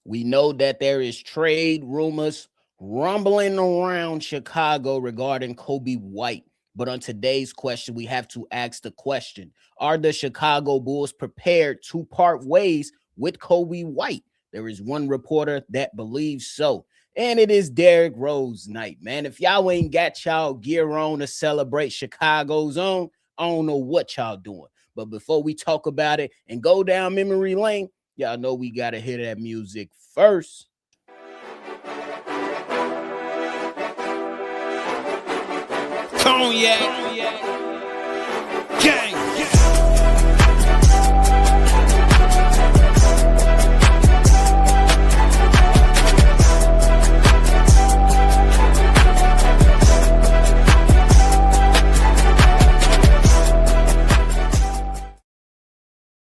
We know that there is trade rumors rumbling around Chicago regarding Coby White. But on today's question, we have to ask the question: are the Chicago Bulls prepared to part ways with Coby White? There is one reporter that believes so. And it is Derrick Rose night, man. If y'all ain't got y'all gear on to celebrate Chicago's own, I don't know what y'all doing. But before we talk about it and go down memory lane, y'all know we got to hear that music first. Cognac, gang.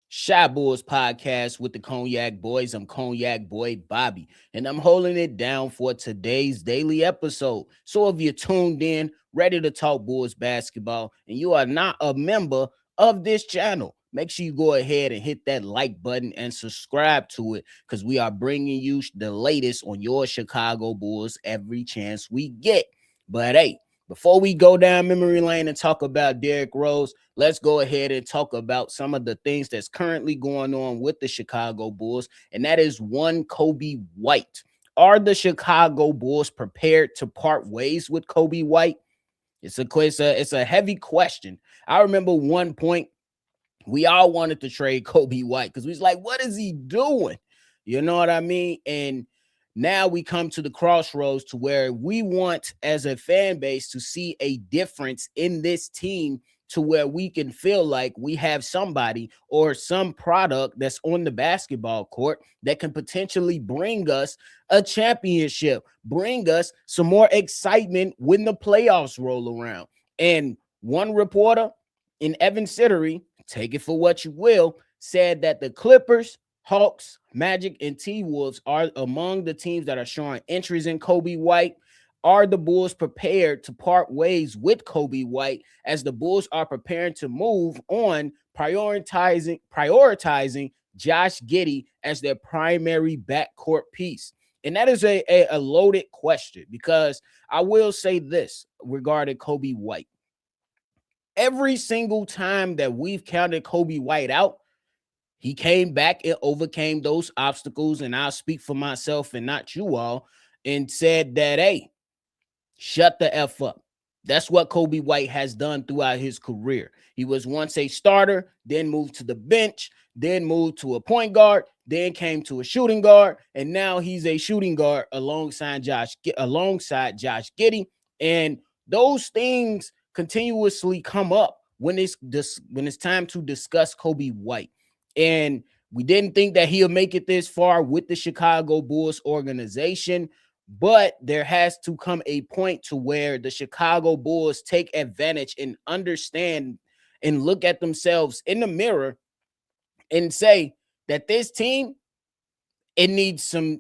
Shy Bulls podcast with the Cognac Boys. I'm Cognac Boy Bobby, and I'm holding it down for today's daily episode. So if you're tuned in, ready to talk Bulls basketball, and you are not a member of this channel, make sure you go ahead and hit that like button and subscribe to it, because we are bringing you the latest on your Chicago Bulls every chance we get. But hey, before we go down memory lane and talk about Derrick Rose, let's go ahead and talk about some of the things that's currently going on with the Chicago Bulls, and that is one, Coby White. Are the Chicago Bulls prepared to part ways with Coby White? It's a heavy question. I remember one point we all wanted to trade Coby White because we was like, what is he doing? You know what I mean? And now we come to the crossroads to where we want, as a fan base, to see a difference in this team, to where we can feel like we have somebody or some product that's on the basketball court that can potentially bring us a championship, bring us some more excitement when the playoffs roll around. And one reporter in Evan Sittery, take it for what you will, said that the Clippers, Hawks, Magic, and T-Wolves are among the teams that are showing interest in Coby White. Are the Bulls prepared to part ways with Coby White, as the Bulls are preparing to move on, prioritizing Josh Giddey as their primary backcourt piece? And that is a loaded question, because I will say this regarding Coby White. Every single time that we've counted Coby White out, he came back and overcame those obstacles, and I'll speak for myself and not you all, and said that, hey, shut the F up. That's what Coby White has done throughout his career. He was once a starter, then moved to the bench, then moved to a point guard, then came to a shooting guard, and now he's a shooting guard alongside Josh Giddey. And those things continuously come up when it's time to discuss Coby White. And we didn't think that he'll make it this far with the Chicago Bulls organization, but there has to come a point to where the Chicago Bulls take advantage and understand and look at themselves in the mirror and say that this team, it needs some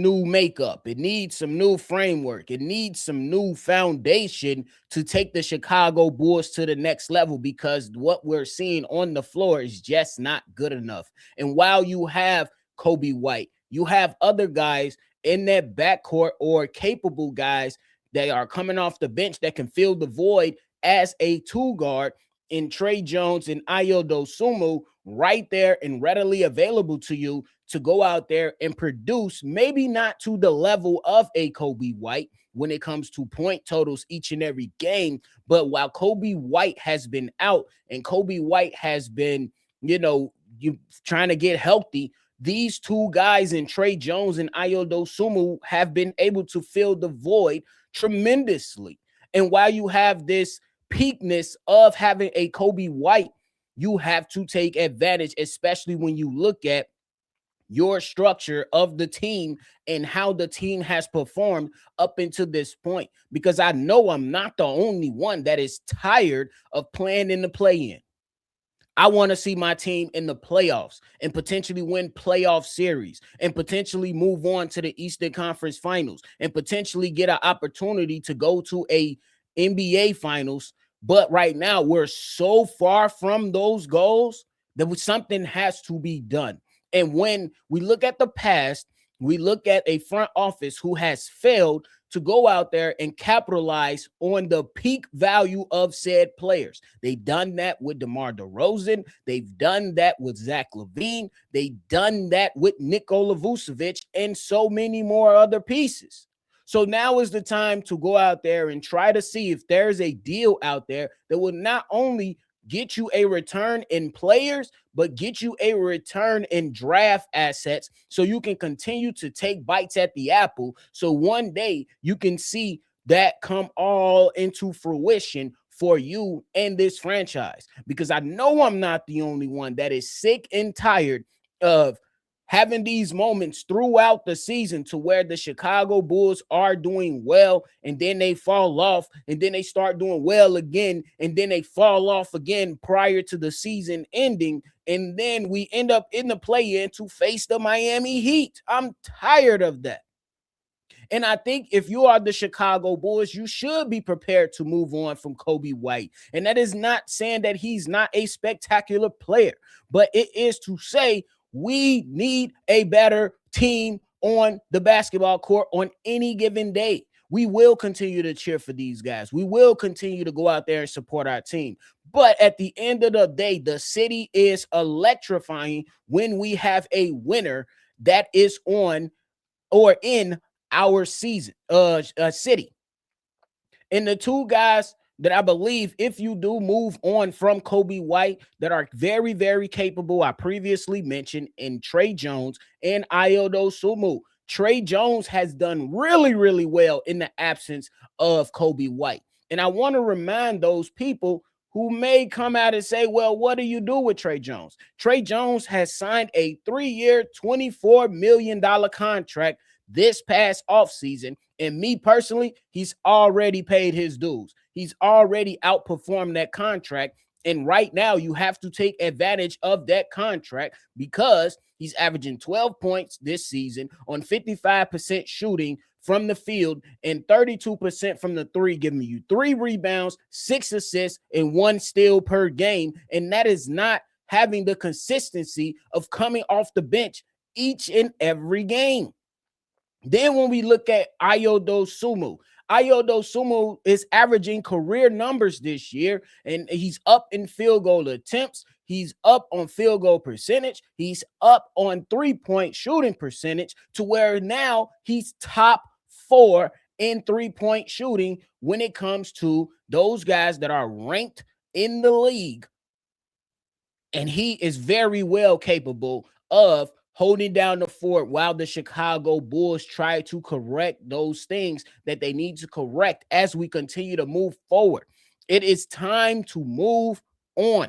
new makeup. It needs some new framework. It needs some new foundation to take the Chicago Bulls to the next level, because what we're seeing on the floor is just not good enough. And while you have Coby White, you have other guys in that backcourt, or capable guys that are coming off the bench that can fill the void as a two guard in Tre Jones and Ayo Dosunmu, right there and readily available to you to go out there and produce, maybe not to the level of a Coby White when it comes to point totals each and every game. But while Coby White has been out and Coby White has been, you trying to get healthy, these two guys in Tre Jones and Ayo Dosunmu have been able to fill the void tremendously. And while you have this peakness of having a Coby White, you have to take advantage, especially when you look at your structure of the team and how the team has performed up until this point. Because I know I'm not the only one that is tired of playing in the play-in. I want to see my team in the playoffs and potentially win playoff series and potentially move on to the Eastern Conference Finals and potentially get an opportunity to go to a NBA Finals. But right now, we're so far from those goals that something has to be done. And when we look at the past We look at a front office who has failed to go out there and capitalize on the peak value of said players. They've done that with DeMar DeRozan. They've done that with Zach LaVine. They've done that with Nikola Vucevic and so many more other pieces. So now is the time to go out there and try to see if there's a deal out there that will not only get you a return in players, but get you a return in draft assets so you can continue to take bites at the apple. So one day you can see that come all into fruition for you and this franchise. Because I know I'm not the only one that is sick and tired of having these moments throughout the season to where the Chicago Bulls are doing well and then they fall off and then they start doing well again and then they fall off again prior to the season ending, and then we end up in the play-in to face the Miami Heat. I'm tired of that. And I think if you are the Chicago Bulls, you should be prepared to move on from Coby White. And that is not saying that he's not a spectacular player, but it is to say we need a better team on the basketball court on any given day. We will continue to cheer for these guys. We will continue to go out there and support our team. But at the end of the day, the city is electrifying when we have a winner that is on or in our city. And the two guys that I believe, if you do move on from Coby White, that are very, very capable, I previously mentioned, in Tre Jones and Ayo Dosunmu. Tre Jones has done really, really well in the absence of Coby White. And I want to remind those people who may come out and say, well, what do you do with Tre Jones? Tre Jones has signed a 3-year, $24 million contract this past offseason. And me personally, he's already paid his dues. He's already outperformed that contract. And right now, you have to take advantage of that contract because he's averaging 12 points this season on 55% shooting from the field and 32% from the three, giving you 3 rebounds, 6 assists, and 1 steal per game. And that is not having the consistency of coming off the bench each and every game. Then when we look at Ayo Dosunmu is averaging career numbers this year, and he's up in field goal attempts. He's up on field goal percentage. He's up on three-point shooting percentage to where now he's top 4 in three-point shooting when it comes to those guys that are ranked in the league. And he is very well capable of holding down the fort while the Chicago Bulls try to correct those things that they need to correct as we continue to move forward. It is time to move on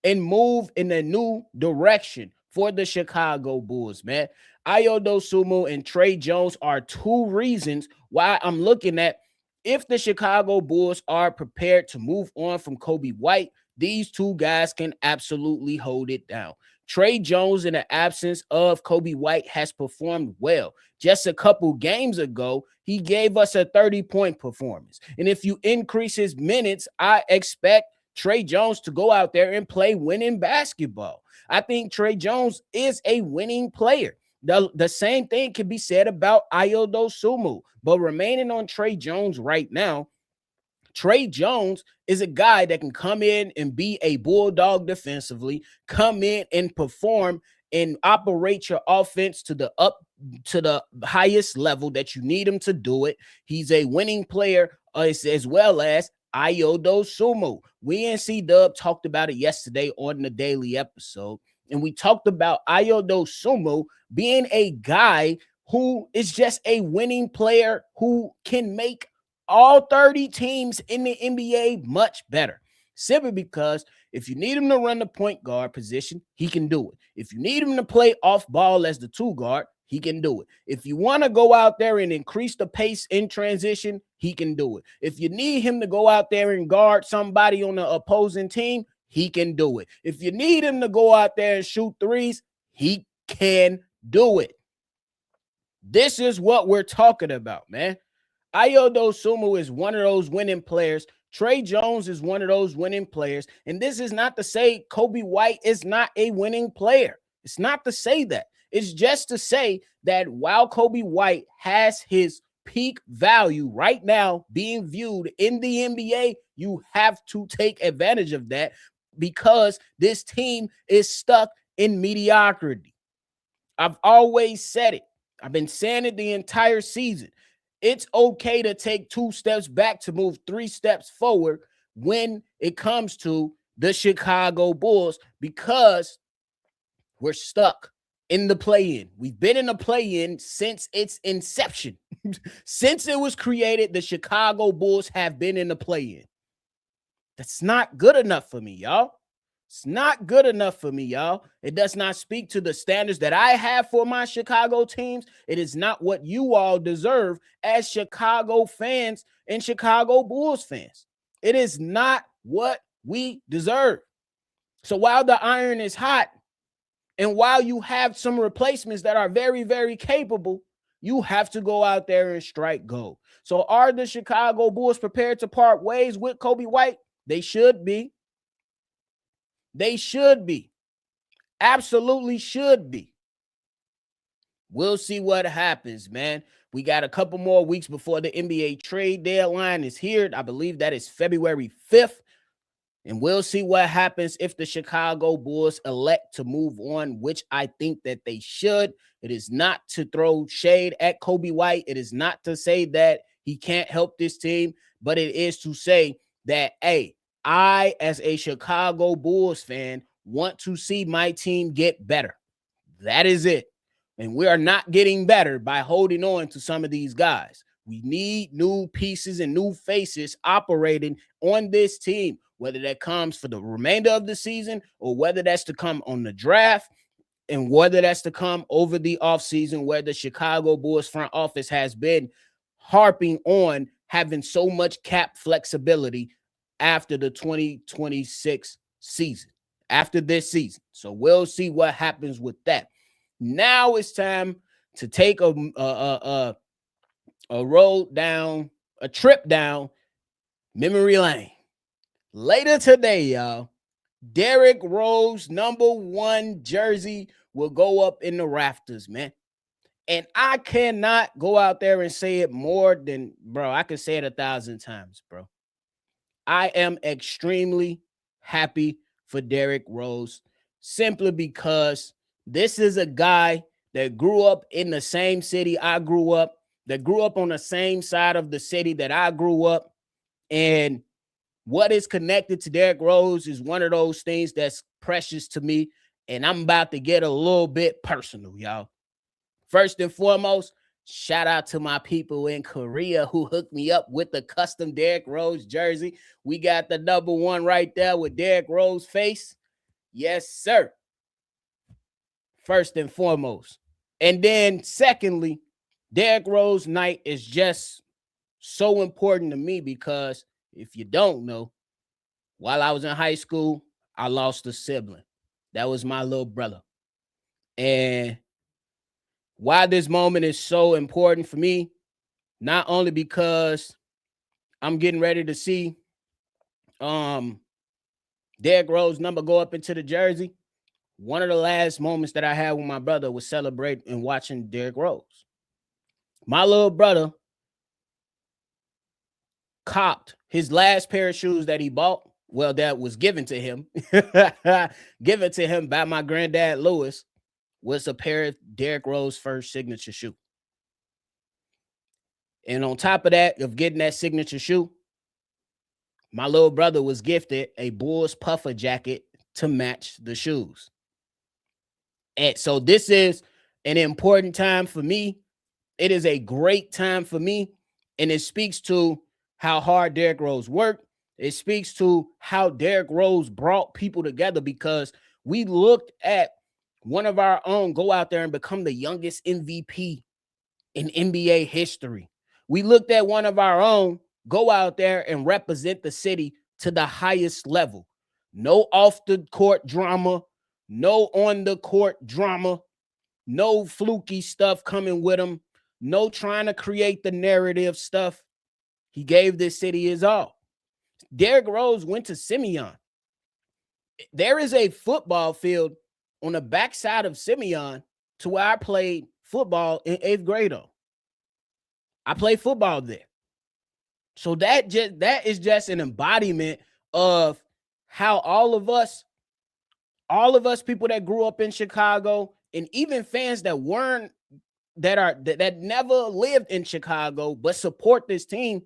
and move in a new direction for the Chicago Bulls, man. Ayo Dosunmu and Tre Jones are 2 reasons why I'm looking at if the Chicago Bulls are prepared to move on from Coby White, these 2 guys can absolutely hold it down. Tre Jones, in the absence of Coby White, has performed well. Just a couple games ago, he gave us a 30-point performance. And if you increase his minutes, I expect Tre Jones to go out there and play winning basketball. I think Tre Jones is a winning player. The same thing can be said about Ayo Dosunmu. But remaining on Tre Jones right now, Tre Jones is a guy that can come in and be a bulldog defensively, come in and perform and operate your offense to the highest level that you need him to do it. He's a winning player as well as Ayo Dosunmu. We and C-Dub talked about it yesterday on the daily episode, and we talked about Ayo Dosunmu being a guy who is just a winning player who can make all 30 teams in the NBA much better. Simply because if you need him to run the point guard position, he can do it. If you need him to play off ball as the 2 guard, he can do it. If you want to go out there and increase the pace in transition, he can do it. If you need him to go out there and guard somebody on the opposing team, he can do it. If you need him to go out there and shoot threes, he can do it. This is what we're talking about, man. Ayo Dosunmu is one of those winning players. Tre Jones is one of those winning players. And this is not to say Coby White is not a winning player. It's not to say that. It's just to say that while Coby White has his peak value right now being viewed in the NBA, you have to take advantage of that because this team is stuck in mediocrity. I've always said it. I've been saying it the entire season. It's okay to take 2 steps back to move 3 steps forward when it comes to the Chicago Bulls because we're stuck in the play-in. We've been in the play-in since its inception. Since it was created, the Chicago Bulls have been in the play-in. That's not good enough for me, y'all. It's not good enough for me, y'all. It does not speak to the standards that I have for my Chicago teams. It is not what you all deserve as Chicago fans and Chicago Bulls fans. It is not what we deserve. So while the iron is hot, and while you have some replacements that are very, very capable, you have to go out there and strike gold. So are the Chicago Bulls prepared to part ways with Coby White? They should be. They should be. Absolutely should be. We'll see what happens, man. We got a couple more weeks before the NBA trade deadline is here. I believe that is February 5th. And we'll see what happens if the Chicago Bulls elect to move on, which I think that they should. It is not to throw shade at Coby White. It is not to say that he can't help this team, but it is to say that, hey, I, as a Chicago Bulls fan, want to see my team get better. That is it. And we are not getting better by holding on to some of these guys. We need new pieces and new faces operating on this team, whether that comes for the remainder of the season or whether that's to come on the draft and whether that's to come over the offseason where the Chicago Bulls front office has been harping on having so much cap flexibility after the 2026 season, after this season. So we'll see what happens with that. Now it's time to take a road down, a trip down memory lane. Later today, y'all, Derrick Rose #1 jersey will go up in the rafters, man. And I cannot go out there and say it more than, bro, I could say it 1,000 times, bro. I am extremely happy for Derrick Rose simply because this is a guy that grew up in the same city I grew up, that grew up on the same side of the city that I grew up. And what is connected to Derrick Rose is one of those things that's precious to me. And I'm about to get a little bit personal, y'all. First and foremost, shout out to my people in Korea who hooked me up with the custom Derrick Rose jersey. We got the #1 right there with Derrick Rose face. Yes, sir. First and foremost. And then secondly, Derrick Rose night is just so important to me because if you don't know, while I was in high school, I lost a sibling. That was my little brother. And why this moment is so important for me, not only because I'm getting ready to see Derrick Rose number go up into the jersey. One of the last moments that I had with my brother was celebrating and watching Derrick Rose. My little brother copped his last pair of shoes that he bought. Well, that was given to him. Given to him by my granddad, Lewis, was a pair of Derrick Rose first signature shoe. And on top of that, of getting that signature shoe, my little brother was gifted a Bulls puffer jacket to match the shoes. And so this is an important time for me. It is a great time for me. And it speaks to how hard Derrick Rose worked. It speaks to how Derrick Rose brought people together because we looked at one of our own go out there and become the youngest MVP in NBA history. We looked at one of our own go out there and represent the city to the highest level. No off the court drama, no on the court drama, no fluky stuff coming with him, no trying to create the narrative stuff. He gave this city his all. Derrick Rose went to Simeon. There is a football field on the backside of Simeon to where I played football in 8th grade on. I played football there. So that is just an embodiment of how all of us people that grew up in Chicago, and even fans that weren't that never lived in Chicago but support this team.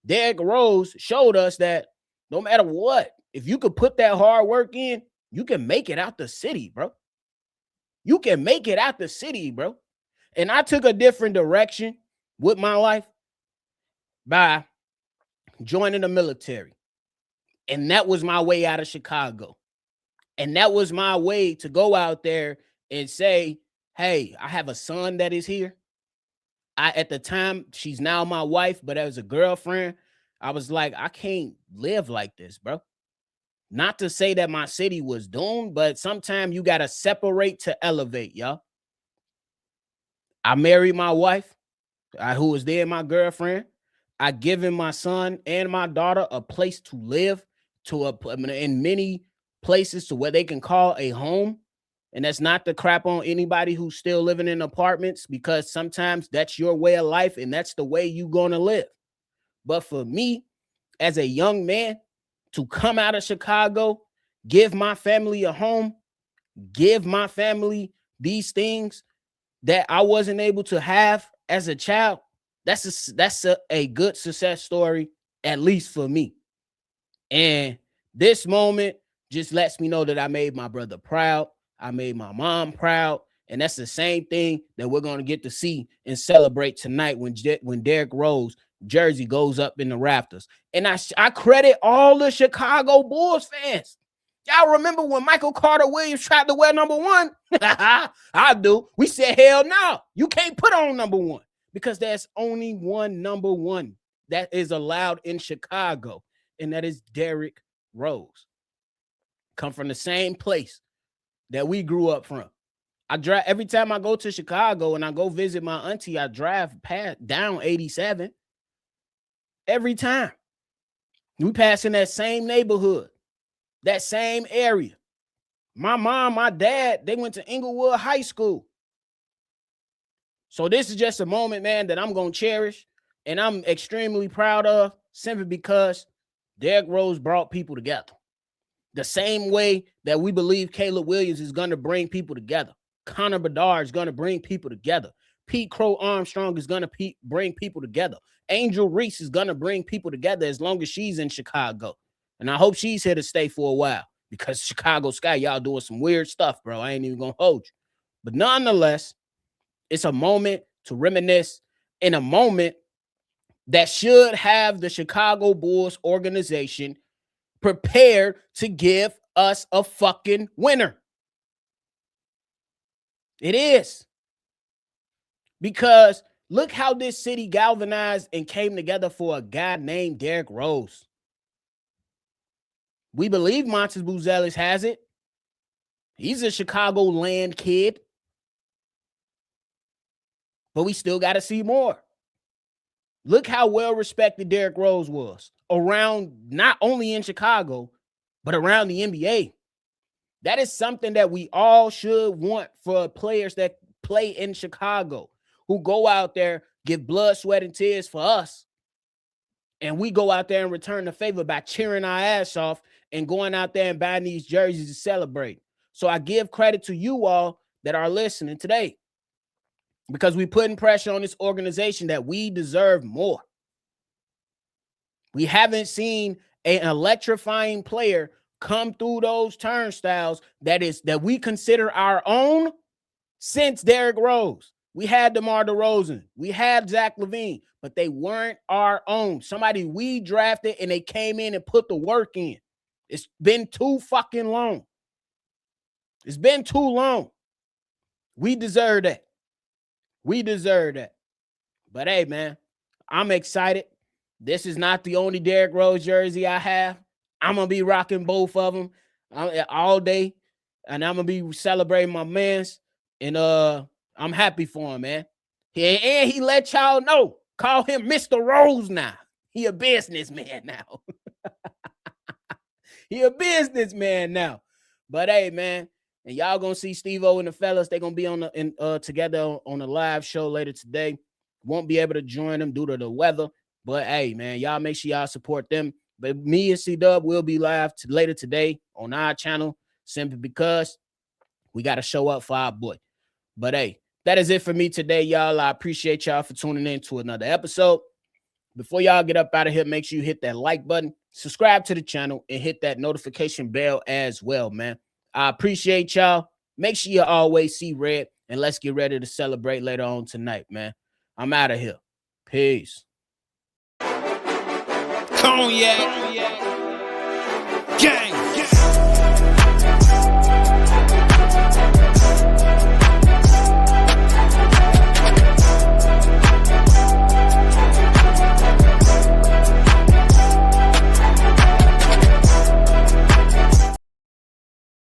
Derrick Rose showed us that no matter what, if you could put that hard work in, you can make it out the city, bro. You can make it out the city, bro. And I took a different direction with my life by joining the military. And that was my way out of Chicago. And that was my way to go out there and say, hey, I have a son that is here. At the time, she's now my wife, but as a girlfriend, I was like, I can't live like this, bro. Not to say that my city was doomed, but sometimes you got to separate to elevate, y'all. I married my wife, who was then my girlfriend. I given my son and my daughter a place to live, in many places to where they can call a home. And that's not to crap on anybody who's still living in apartments, because sometimes that's your way of life and that's the way you're going to live. But for me, as a young man, to come out of Chicago, give my family a home, give my family these things that I wasn't able to have as a child, that's a good success story, at least for me. And this moment just lets me know that I made my brother proud. I made my mom proud. And that's the same thing that we're going to get to see and celebrate tonight when Derrick Rose jersey goes up in the rafters. And I credit all the Chicago Bulls fans. Y'all remember when Michael Carter Williams tried to wear number 1? I do. We said, hell no, you can't put on number 1, because there's only one number 1 that is allowed in Chicago, and that is Derrick Rose. Come from the same place that we grew up from. I drive every time I go to Chicago and I go visit my auntie, I drive down 87. Every time. We pass in that same neighborhood, that same area. My mom, my dad, they went to Inglewood High School. So this is just a moment, man, that I'm going to cherish and I'm extremely proud of, simply because Derrick Rose brought people together. The same way that we believe Caleb Williams is going to bring people together. Connor Bedard is going to bring people together. Pete Crow Armstrong is going to bring people together. Angel Reese is going to bring people together as long as she's in Chicago. And I hope she's here to stay for a while, because Chicago Sky, y'all doing some weird stuff, bro. I ain't even going to hold you. But nonetheless, it's a moment to reminisce, in a moment that should have the Chicago Bulls organization prepared to give us a fucking winner. It is. Because look how this city galvanized and came together for a guy named Derrick Rose. We believe Montes Buzelis has it. He's a Chicagoland kid. But we still got to see more. Look how well respected Derrick Rose was around, not only in Chicago, but around the NBA. That is something that we all should want for players that play in Chicago, who go out there, give blood, sweat, and tears for us. And we go out there and return the favor by cheering our ass off and going out there and buying these jerseys to celebrate. So I give credit to you all that are listening today, because we putting pressure on this organization that we deserve more. We haven't seen an electrifying player come through those turnstiles that we consider our own since Derrick Rose. We had DeMar DeRozan. We had Zach LaVine, but they weren't our own. Somebody we drafted and they came in and put the work in. It's been too fucking long. It's been too long. We deserve that. We deserve that. But hey, man, I'm excited. This is not the only Derrick Rose jersey I have. I'm going to be rocking both of them all day, and I'm going to be celebrating my mans, and I'm happy for him, man. And he let y'all know. Call him Mr. Rose now. He a businessman now. He a businessman now. But hey, man, And y'all gonna see Steve-O and the fellas. They're gonna be together on a live show later today. Won't be able to join them due to the weather. But hey, man, y'all make sure y'all support them. But me and C-Dub will be live later today on our channel, simply because we got to show up for our boy. But hey, that is it for me today, y'all. I appreciate y'all for tuning in to another episode. Before y'all get up out of here, make sure you hit that like button, subscribe to the channel, and hit that notification bell as well, man. I appreciate y'all. Make sure you always see red, and let's get ready to celebrate later on tonight, man. I'm out of here. Peace. Cognac.